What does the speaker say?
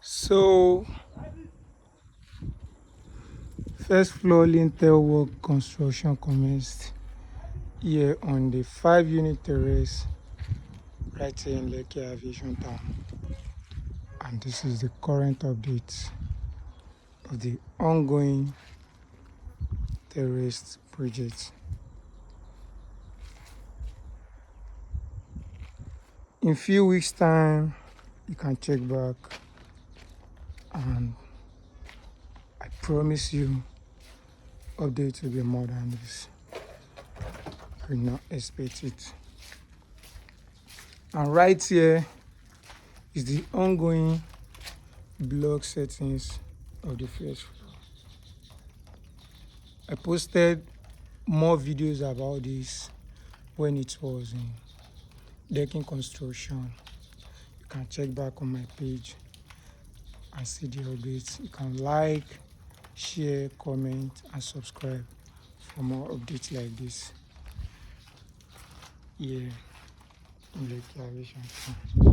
So, first floor lintel work construction commenced here on the 5-unit terrace right here in Lekki Aviation Town. And this is the current update of the ongoing terrace project. In few weeks' time, you can check back, and I promise you, update will be more than this. I will not expect it. And right here is the ongoing block settings of the first floor. I posted more videos about this when it was in decking construction. You can check back on my page and see the updates. You can like, share, comment, and subscribe for more updates like this here in Lekki Aviation.